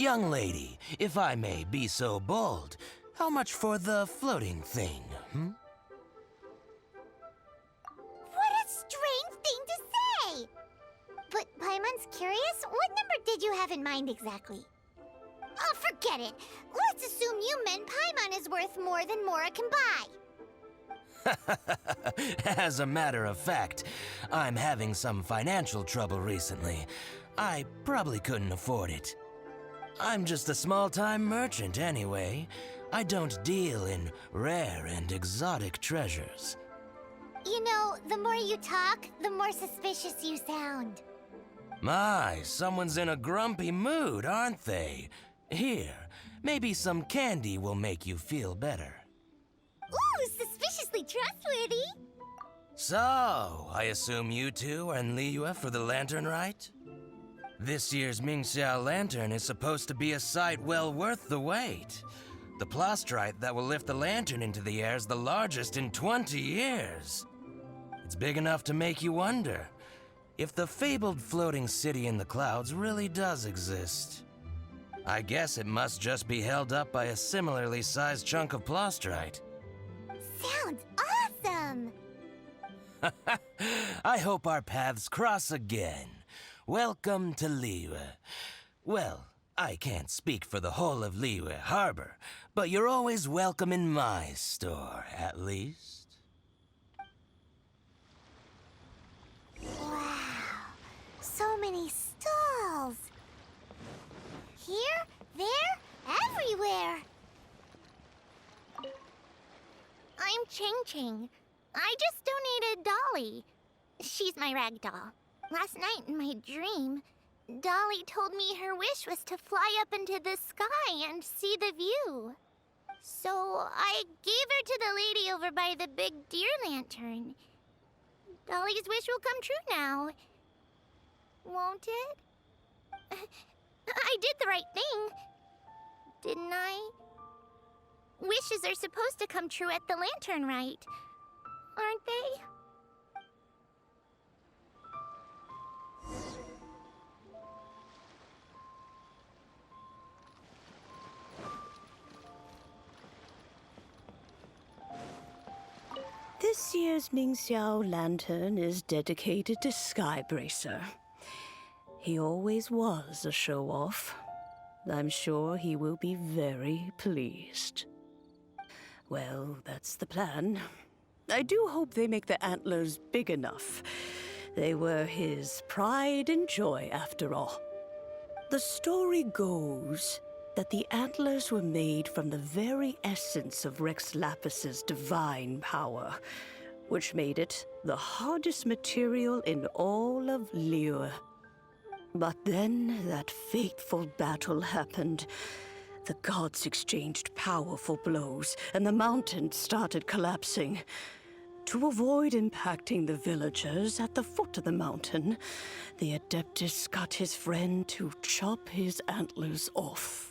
Young lady, if I may be so bold, how much for the floating thing, What a strange thing to say! But Paimon's curious, what number did you have in mind exactly? Oh, forget it. Let's assume you meant Paimon is worth more than Mora can buy. As a matter of fact, I'm having some financial trouble recently. I probably couldn't afford it. I'm just a small-time merchant anyway. I don't deal in rare and exotic treasures. You know, the more you talk, the more suspicious you sound. My, someone's in a grumpy mood, aren't they? Here, maybe some candy will make you feel better. Ooh, suspiciously trustworthy. So, I assume you two are in Liyue for the lantern rite? This year's Mingxiao lantern is supposed to be a sight well worth the wait. The plastrite that will lift the lantern into the air is the largest in 20 years. It's big enough to make you wonder if the fabled floating city in the clouds really does exist. I guess it must just be held up by a similarly sized chunk of plastrite. Sounds awesome! I hope our paths cross again. Welcome to Liyue. Well, I can't speak for the whole of Liyue Harbor, but you're always welcome in my store, at least. Wow, so many stalls. Here, there, everywhere. I'm Ching Ching. I just donated Dolly. She's my rag doll. Last night in my dream, Dolly told me her wish was to fly up into the sky and see the view. So I gave her to the lady over by the big deer lantern. Dolly's wish will come true now. Won't it? I did the right thing, didn't I? Wishes are supposed to come true at the lantern rite, aren't they? This year's Mingxiao lantern is dedicated to Skybracer. He always was a show-off. I'm sure he will be very pleased. Well, that's the plan. I do hope they make the antlers big enough. They were his pride and joy, after all. The story goes that the antlers were made from the very essence of Rex Lapis's divine power, which made it the hardest material in all of Liyue. But then that fateful battle happened. The gods exchanged powerful blows, and the mountain started collapsing. To avoid impacting the villagers at the foot of the mountain, the Adeptus got his friend to chop his antlers off.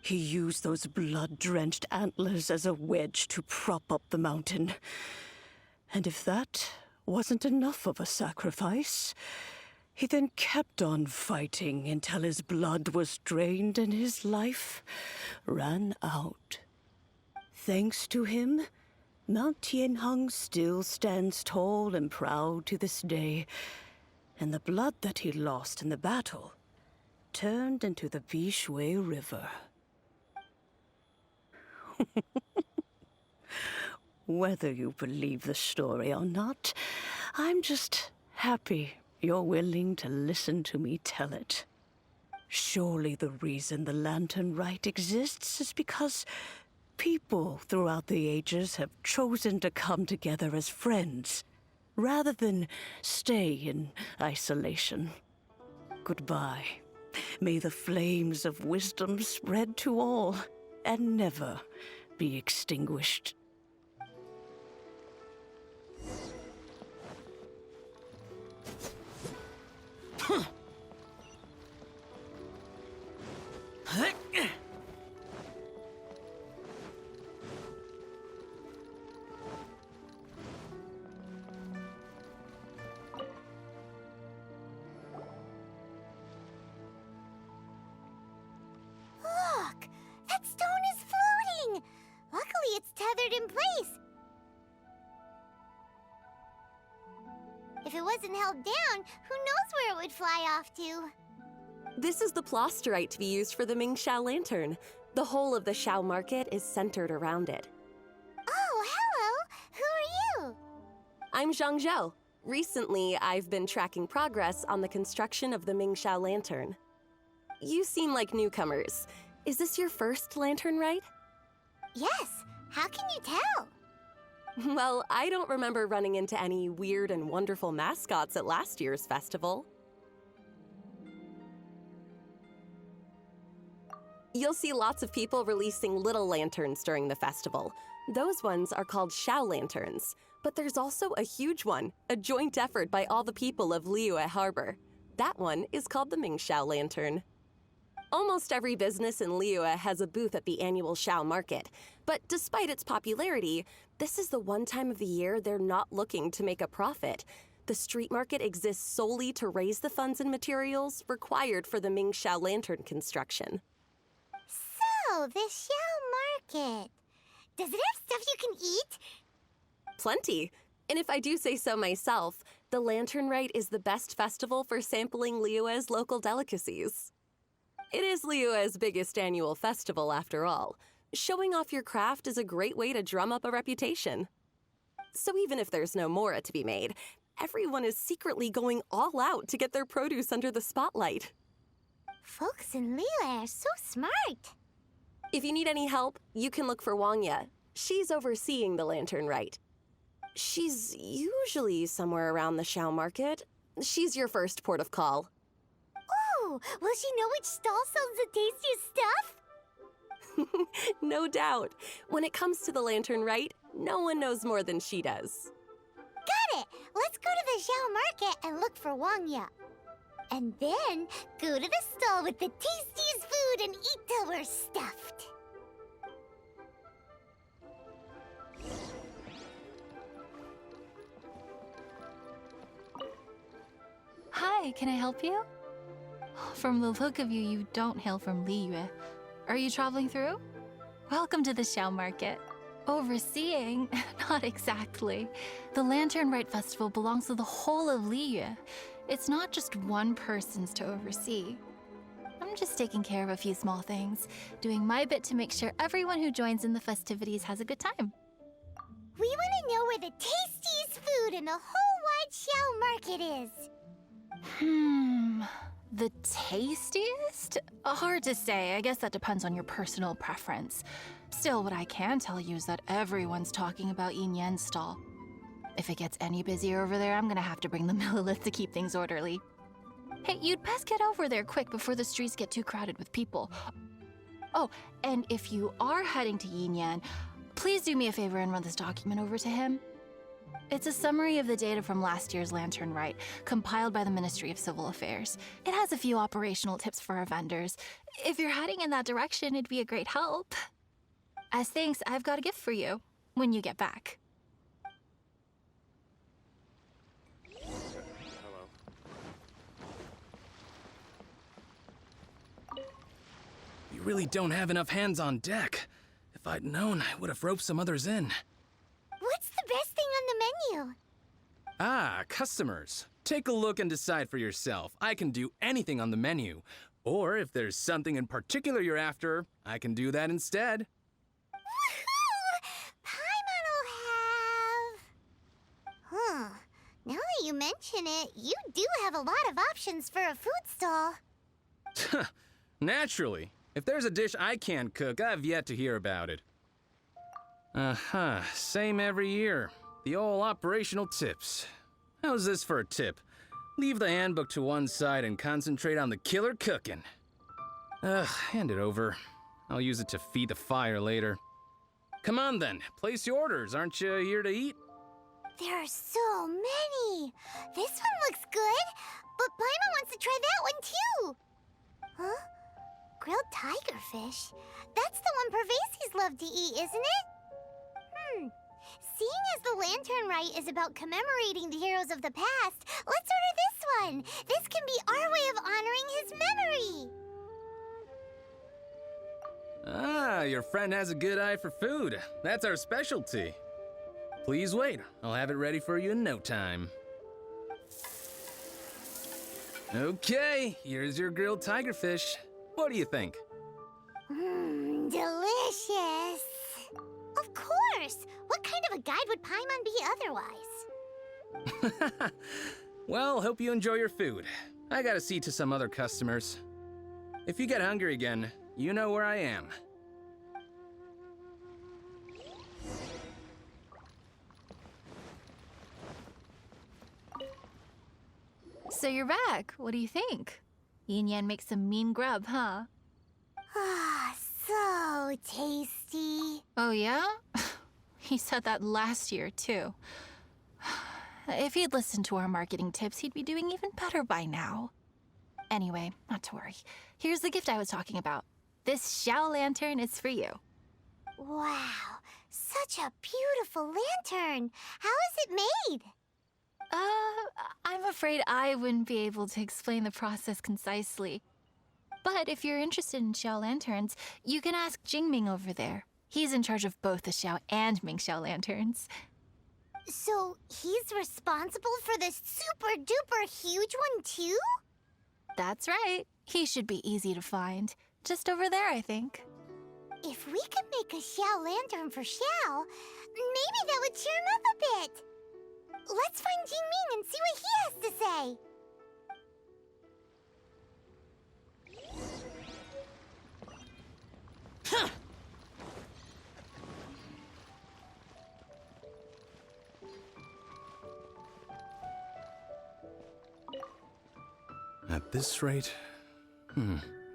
He used those blood-drenched antlers as a wedge to prop up the mountain. And if that wasn't enough of a sacrifice, he then kept on fighting until his blood was drained and his life ran out. Thanks to him, Mount Tianheng still stands tall and proud to this day, and the blood that he lost in the battle turned into the Bishui River. Whether you believe the story or not, I'm just happy you're willing to listen to me tell it. Surely the reason the Lantern Rite exists is because people throughout the ages have chosen to come together as friends, rather than stay in isolation. Goodbye. May the flames of wisdom spread to all, and never be extinguished. sheltered in place. If it wasn't held down, who knows where it would fly off to? This is the plasterite to be used for the Mingxiao lantern. The whole of the Xiao market is centered around it. Oh, hello! Who are you? I'm Zhang Zhou. Recently, I've been tracking progress on the construction of the Mingxiao lantern. You seem like newcomers. Is this your first lantern rite? Yes, how can you tell? Well, I don't remember running into any weird and wonderful mascots at last year's festival. You'll see lots of people releasing little lanterns during the festival. Those ones are called Xiao lanterns. But there's also a huge one, a joint effort by all the people of Liyue Harbor. That one is called the Mingxiao lantern. Almost every business in Liyue has a booth at the annual Xiao market. But despite its popularity, this is the one time of the year they're not looking to make a profit. The street market exists solely to raise the funds and materials required for the Mingxiao lantern construction. So, the Xiao Market. Does it have stuff you can eat? Plenty. And if I do say so myself, the Lantern Rite is the best festival for sampling Liyue's local delicacies. It is Liyue's biggest annual festival, after all. Showing off your craft is a great way to drum up a reputation. So even if there's no mora to be made, everyone is secretly going all out to get their produce under the spotlight. Folks in Liyue are so smart. If you need any help, you can look for Wangya. She's overseeing the Lantern Rite. She's usually somewhere around the Xiao market. She's your first port of call. Oh, will she know which stall sells the tastiest stuff? No doubt. When it comes to the Lantern Rite, no one knows more than she does. Got it! Let's go to the Xiao Market and look for Wangya. And then go to the stall with the tastiest food and eat till we're stuffed. Hi, can I help you? From the look of you, you don't hail from Liyue. Are you traveling through? Welcome to the Xiao Market. Overseeing? Not exactly. The Lantern Rite Festival belongs to the whole of Liyue. It's not just one person's to oversee. I'm just taking care of a few small things, doing my bit to make sure everyone who joins in the festivities has a good time. We want to know where the tastiest food in the whole wide Xiao Market is. The tastiest? Hard to say. I guess that depends on your personal preference. Still, what I can tell you is that everyone's talking about Yin Yan's stall. If it gets any busier over there, I'm gonna have to bring the Millilith to keep things orderly. Hey, you'd best get over there quick before the streets get too crowded with people. Oh, and if you are heading to Yin Yan, please do me a favor and run this document over to him. It's a summary of the data from last year's Lantern Rite, compiled by the Ministry of Civil Affairs. It has a few operational tips for our vendors. If you're heading in that direction, it'd be a great help. As thanks, I've got a gift for you when you get back. You really don't have enough hands on deck. If I'd known, I would have roped some others in. What's the best thing on the menu? Ah, customers. Take a look and decide for yourself. I can do anything on the menu. Or if there's something in particular you're after, I can do that instead. Woohoo! Paimon will have... Now that you mention it, you do have a lot of options for a food stall. Naturally. If there's a dish I can't cook, I've yet to hear about it. Same every year. The old operational tips. How's this for a tip? Leave the handbook to one side and concentrate on the killer cooking. Hand it over. I'll use it to feed the fire later. Come on then, place your orders. Aren't you here to eat? There are so many. This one looks good, but Paimon wants to try that one too. Huh? Grilled tigerfish? That's the one Pervasies love to eat, isn't it? Seeing as the Lantern Rite is about commemorating the heroes of the past, let's order this one. This can be our way of honoring his memory. Ah, you're your friend has a good eye for food. That's our specialty. Please wait. I'll have it ready for you in no time. Okay, here's your grilled tigerfish. What do you think? Mmm, delicious. Of course. What kind of a guide would Paimon be otherwise? Well, hope you enjoy your food. I gotta see to some other customers. If you get hungry again, you know where I am. So you're back. What do you think? Yin Yan makes some mean grub, huh? Ah, so tasty. Oh, yeah? He said that last year, too. If he'd listened to our marketing tips, he'd be doing even better by now. Anyway, not to worry. Here's the gift I was talking about. This Xiao lantern is for you. Wow, such a beautiful lantern. How is it made? I'm afraid I wouldn't be able to explain the process concisely. But if you're interested in Xiao lanterns, you can ask Jingming over there. He's in charge of both the Xiao and Mingxiao lanterns. So he's responsible for this super duper huge one too? That's right. He should be easy to find. Just over there, I think. If we could make a Xiao lantern for Xiao, maybe that would cheer him up a bit. Let's find Jingming and see what he has to say. Huh! At this rate,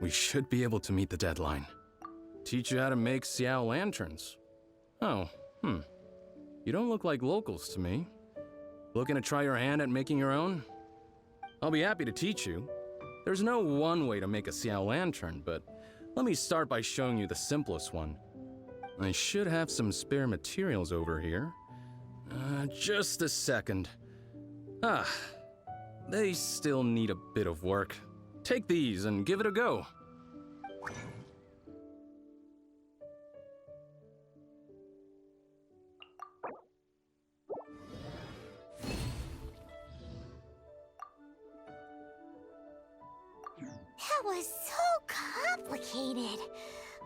we should be able to meet the deadline. Teach you how to make Xiao lanterns. Oh, You don't look like locals to me. Looking to try your hand at making your own? I'll be happy to teach you. There's no one way to make a Xiao lantern, but let me start by showing you the simplest one. I should have some spare materials over here. Just a second. They still need a bit of work. Take these and give it a go. That was so complicated.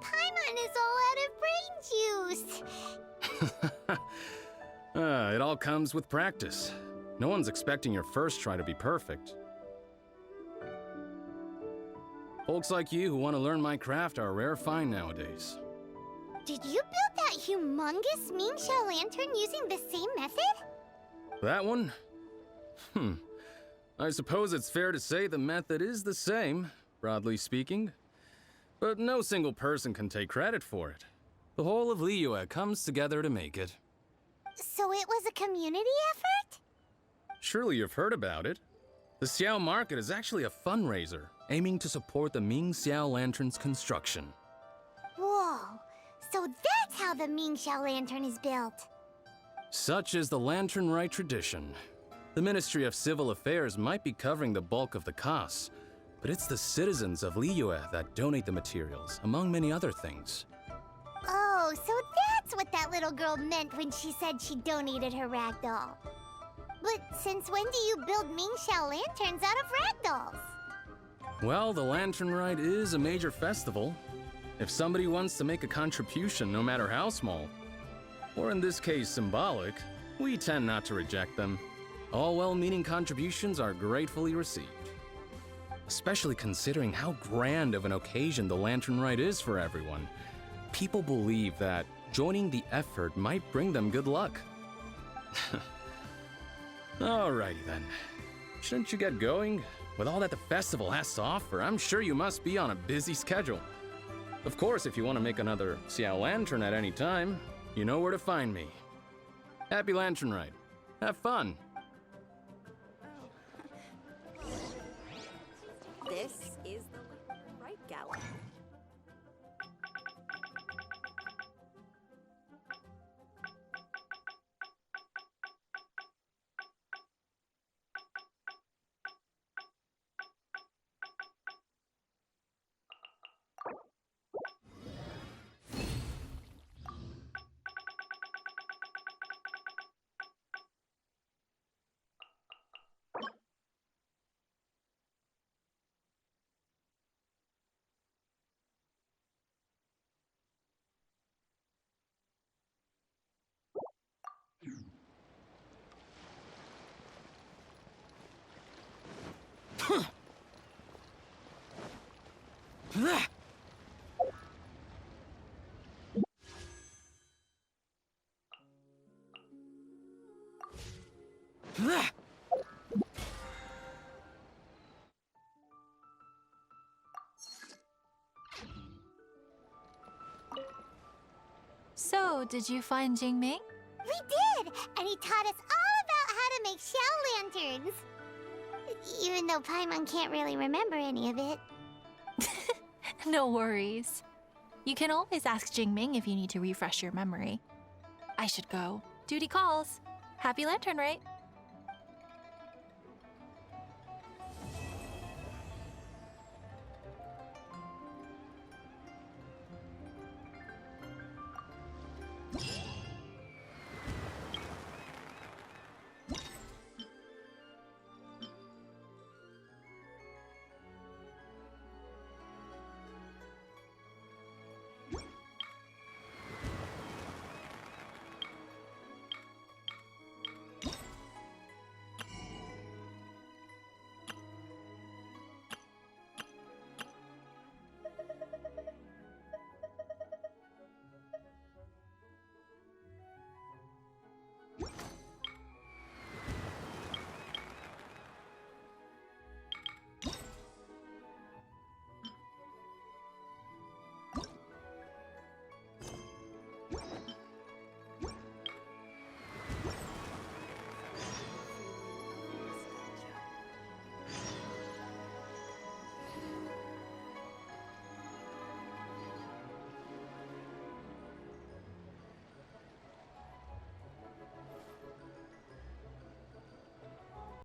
Paimon is all out of brain juice. It all comes with practice. No one's expecting your first try to be perfect. Folks like you who want to learn my craft are a rare find nowadays. Did you build that humongous Mingxiao lantern using the same method? That one? I suppose it's fair to say the method is the same, broadly speaking. But no single person can take credit for it. The whole of Liyue comes together to make it. So it was a community effort? Surely you've heard about it. The Xiao Market is actually a fundraiser aiming to support the Ming Xiao Lantern's construction. Whoa, so that's how the Mingxiao lantern is built. Such is the Lantern Rite tradition. The Ministry of Civil Affairs might be covering the bulk of the costs, but it's the citizens of Liyue that donate the materials, among many other things. Oh, so that's what that little girl meant when she said she donated her ragdoll. But since when do you build Mingxiao lanterns out of ragdolls? Well, the Lantern Rite is a major festival. If somebody wants to make a contribution, no matter how small, or in this case symbolic, we tend not to reject them. All well-meaning contributions are gratefully received. Especially considering how grand of an occasion the Lantern Rite is for everyone. People believe that joining the effort might bring them good luck. Alrighty then. Shouldn't you get going? With all that the festival has to offer, I'm sure you must be on a busy schedule. Of course, if you want to make another Xiao Lantern at any time, you know where to find me. Happy Lantern Rite. Have fun. This is the Lantern Rite Gala. So, did you find Jingming? We did! And he taught us all about how to make shell lanterns. Even though Paimon can't really remember any of it. No worries. You can always ask Jingming if you need to refresh your memory. I should go. Duty calls. Happy Lantern, right?